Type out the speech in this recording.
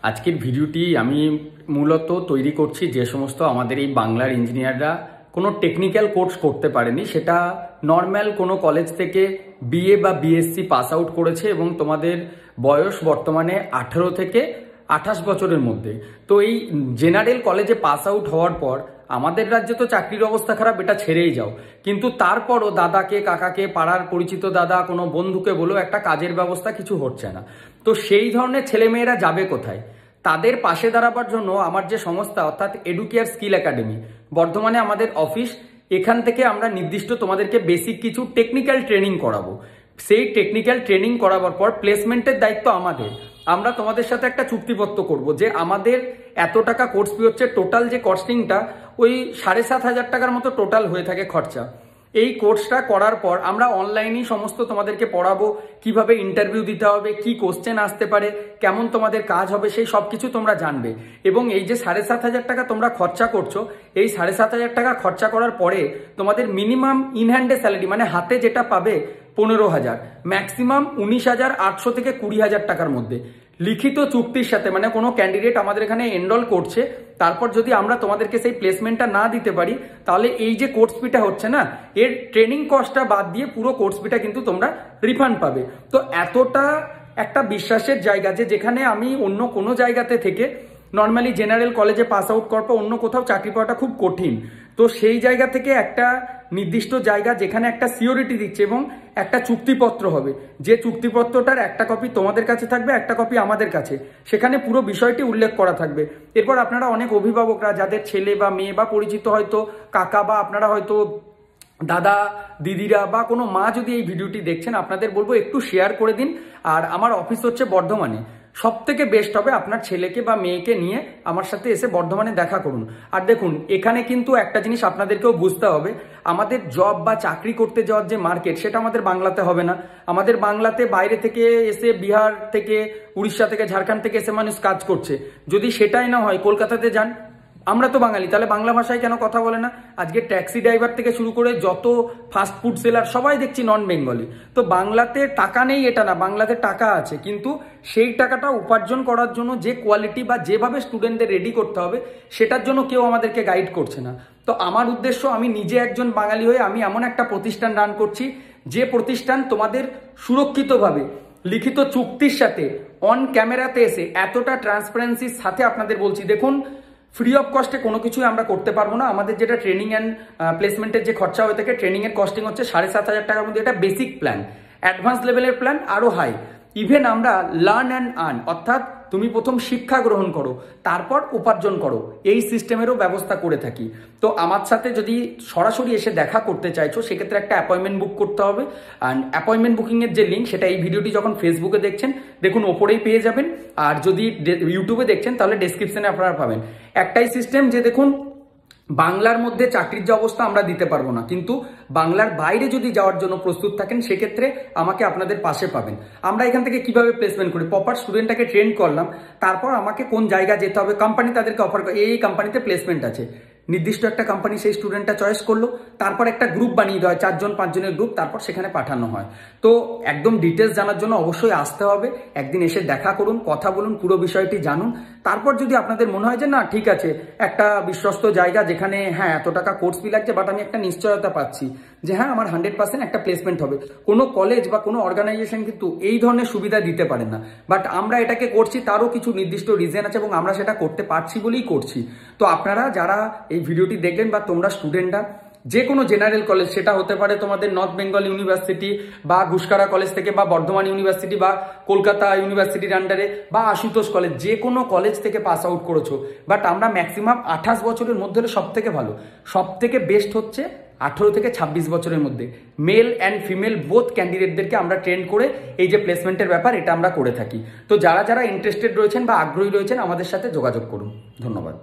আজকের ভিডিওটি আমি মূলত তৈরি করছি যে সমস্ত আমাদের এই বাংলার ইঞ্জিনিয়াররা কোনো টেকনিক্যাল কোর্স করতে পারেনি, সেটা নর্মাল কোনো কলেজ থেকে বিএ বা বিএসসি পাস আউট করেছে এবং তোমাদের বয়স বর্তমানে 18 থেকে 28 বছরের মধ্যে। তো এই জেনারেল কলেজে পাস আউট হওয়ার পর আমাদের রাজ্যে তো চাকরির অবস্থা খারাপ, এটা ছেড়েই যাও, কিন্তু তারপরও দাদাকে, কাকাকে, পাড়ার পরিচিত দাদা, কোনো বন্ধুকে বলো একটা কাজের ব্যবস্থা কিছু হচ্ছে না। তো সেই ধরনের ছেলেমেয়েরা যাবে কোথায়? তাদের পাশে দাঁড়াবার জন্য আমার যে সংস্থা অর্থাৎ এডুকেয়ার স্কিল একাডেমি, বর্ধমানে আমাদের অফিস, এখান থেকে আমরা নির্দিষ্ট তোমাদেরকে বেসিক কিছু টেকনিক্যাল ট্রেনিং করাবো। সেই টেকনিক্যাল ট্রেনিং করাবার পর প্লেসমেন্টের দায়িত্ব আমাদের। আমরা তোমাদের সাথে একটা চুক্তিপত্র করব যে আমাদের এত টাকা কোর্স ফি হচ্ছে, টোটাল যে কস্টিংটা ওই 7,500 টাকার মতো টোটাল হয়ে থাকে খরচা। এই কোর্সটা করার পর আমরা অনলাইনেই সমস্ত তোমাদেরকে পড়াবো, কিভাবে ইন্টারভিউ দিতে হবে, কি কোশ্চেন আসতে পারে, কেমন তোমাদের কাজ হবে, সেই সব কিছু তোমরা জানবে। এবং এই যে 7,500 টাকা তোমরা খরচা করছো, এই 7,500 টাকা খরচা করার পরে তোমাদের মিনিমাম ইন হ্যান্ডে স্যালারি মানে হাতে যেটা পাবে 15,000, ম্যাক্সিমাম 19,800 থেকে 20,000 টাকার মধ্যে লিখিত চুক্তির সাথে। মানে কোনো ক্যান্ডিডেট আমাদের এখানে এনরোল করছে, তারপর যদি আমরা তোমাদেরকে সেই প্লেসমেন্টটা না দিতে পারি, তাহলে এই যে কোর্স ফিটা হচ্ছে না, এর ট্রেনিং কস্টটা বাদ দিয়ে পুরো কোর্স ফিটা কিন্তু তোমরা রিফান্ড পাবে। তো এতটা একটা বিশ্বাসের জায়গা যে যেখানে আমি অন্য কোনো জায়গাতে থেকে নর্মালি জেনারেল কলেজে পাস আউট করার পর অন্য কোথাও চাকরি পাওয়াটা খুব কঠিন। তো সেই জায়গা থেকে একটা নির্দিষ্ট জায়গা যেখানে একটা সিওরিটি দিচ্ছে এবং একটা চুক্তিপত্র হবে, যে চুক্তিপত্রটার একটা কপি তোমাদের কাছে থাকবে, একটা কপি আমাদের কাছে, সেখানে পুরো বিষয়টি উল্লেখ করা থাকবে। এরপর আপনারা অনেক অভিভাবকরা যাদের ছেলে বা মেয়ে বা পরিচিত হয়তো কাকা বা আপনারা হয়তো দাদা দিদিরা বা কোনো মা যদি এই ভিডিওটি দেখছেন, আপনাদের বলবো একটু শেয়ার করে দিন। আর আমার অফিস হচ্ছে বর্ধমানে, সব থেকে বেস্ট হবে আপনার ছেলেকে বা মেয়েকে নিয়ে আমার সাথে এসে বর্ধমানে দেখা করুন। আর দেখুন, এখানে কিন্তু একটা জিনিস আপনাদেরকেও বুঝতে হবে, আমাদের জব বা চাকরি করতে যাওয়ার যে মার্কেট, সেটা আমাদের বাংলাতে হবে না। আমাদের বাংলাতে বাইরে থেকে এসে, বিহার থেকে, উড়িষ্যা থেকে, ঝাড়খণ্ড থেকে এসে মানুষ কাজ করছে। যদি সেটাই না হয়, কলকাতাতে যান, আমরা তো বাঙালি, তাহলে বাংলা ভাষায় কেন কথা বলে না? আজকে ট্যাক্সি ড্রাইভার থেকে শুরু করে যত ফাস্ট ফুড সেলার সবাই দেখছি নন বেঙ্গলি। তো বাংলাতে টাকা নেই এটা না, বাংলাতে টাকা আছে, কিন্তু সেই টাকাটা উপার্জন করার জন্য যে কোয়ালিটি বা যেভাবে স্টুডেন্টদের রেডি করতে হবে, সেটার জন্য কেউ আমাদেরকে গাইড করছে না। তো আমার উদ্দেশ্য, আমি নিজে একজন বাঙালি হয়ে আমি এমন একটা প্রতিষ্ঠান রান করছি, যে প্রতিষ্ঠান তোমাদের সুরক্ষিতভাবে লিখিত চুক্তির সাথে অন ক্যামেরাতে এসে এতটা ট্রান্সপারেন্সির সাথে আপনাদের বলছি, দেখুন ফ্রি অফ কস্টে কোনো কিছুই আমরা করতে পারবো না। আমাদের যেটা ট্রেনিং অ্যান্ড প্লেসমেন্টের যে খরচা হয়ে থাকে, ট্রেনিংয়ের কস্টিং হচ্ছে 7,500 টাকার মধ্যে। এটা বেসিক প্ল্যান, অ্যাডভান্স লেভেলের প্ল্যান আরও হাই। ইভেন আমরা লার্ন অ্যান্ড আর্ন, অর্থাৎ তুমি প্রথম শিক্ষা গ্রহণ করো, তারপর উপার্জন করো, এই সিস্টেমেরও ব্যবস্থা করে থাকি। তো আমার সাথে যদি সরাসরি এসে দেখা করতে চাইছো, সেক্ষেত্রে একটা অ্যাপয়েন্টমেন্ট বুক করতে হবে। অ্যান্ড অ্যাপয়েন্টমেন্ট বুকিংয়ের যে লিঙ্ক, সেটা এই ভিডিওটি যখন ফেসবুকে দেখছেন, দেখুন ওপরেই পেয়ে যাবেন। আর যদি ইউটিউবে দেখছেন, তাহলে ডেসক্রিপশনে আপনারা পাবেন। একটাই সিস্টেম, যে দেখুন বাংলার মধ্যে চাকরির যে অবস্থা আমরা দিতে পারবো না, কিন্তু বাংলার বাইরে যদি যাওয়ার জন্য প্রস্তুত থাকেন, সেক্ষেত্রে আমাকে আপনাদের পাশে পাবেন। আমরা এখান থেকে কিভাবে প্লেসমেন্ট করি, প্রপার স্টুডেন্টটাকে ট্রেন করলাম, তারপর আমাকে কোন জায়গায় যেতে হবে, কোম্পানি তাদেরকে অফার করে এই কোম্পানিতে প্লেসমেন্ট আছে, নির্দিষ্ট একটা কোম্পানি সেই স্টুডেন্টটা চয়েস করলো, তারপর একটা গ্রুপ বানিয়ে দেওয়া হয়, 4জন 5জনের গ্রুপ, তারপর সেখানে পাঠানো হয়। তো একদম ডিটেলস জানার জন্য অবশ্যই আসতে হবে, একদিন এসে দেখা করুন, কথা বলুন, পুরো বিষয়টি জানুন। তারপর যদি আপনাদের মনে হয় যে না ঠিক আছে, একটা বিশ্বস্ত জায়গা যেখানে হ্যাঁ এত টাকা কোর্স ফি লাগছে, বাট আমি একটা নিশ্চয়তা পাচ্ছি যে হ্যাঁ আমার 100% একটা প্লেসমেন্ট হবে। কোনো কলেজ বা কোনো অর্গানাইজেশন কিন্তু এই ধরনের সুবিধা দিতে পারে না, বাট আমরা এটাকে করছি, তারও কিছু নির্দিষ্ট রিজন আছে এবং আমরা সেটা করতে পারছি বলেই করছি। তো আপনারা যারা এই ভিডিওটি দেখলেন বা তোমরা স্টুডেন্টরা, যে কোনো জেনারেল কলেজ, সেটা হতে পারে তোমাদের নর্থ বেঙ্গল ইউনিভার্সিটি বা ঘুষকারা কলেজ থেকে, বা বর্ধমান ইউনিভার্সিটি বা কলকাতা ইউনিভার্সিটির আন্ডারে, বা আশুতোষ কলেজ, যে কোনো কলেজ থেকে পাস আউট করেছো, বাট আমরা ম্যাক্সিমাম 28 বছরের মধ্যে হলে সব থেকে ভালো, সব থেকে বেস্ট হচ্ছে 18 থেকে 26 বছরের মধ্যে মেল অ্যান্ড ফিমেল বোথ ক্যান্ডিডেটদেরকে আমরা ট্রেন করে এই যে প্লেসমেন্টের ব্যাপার, এটা আমরা করে থাকি। তো যারা যারা ইন্টারেস্টেড রয়েছেন বা আগ্রহী রয়েছেন, আমাদের সাথে যোগাযোগ করুন। ধন্যবাদ।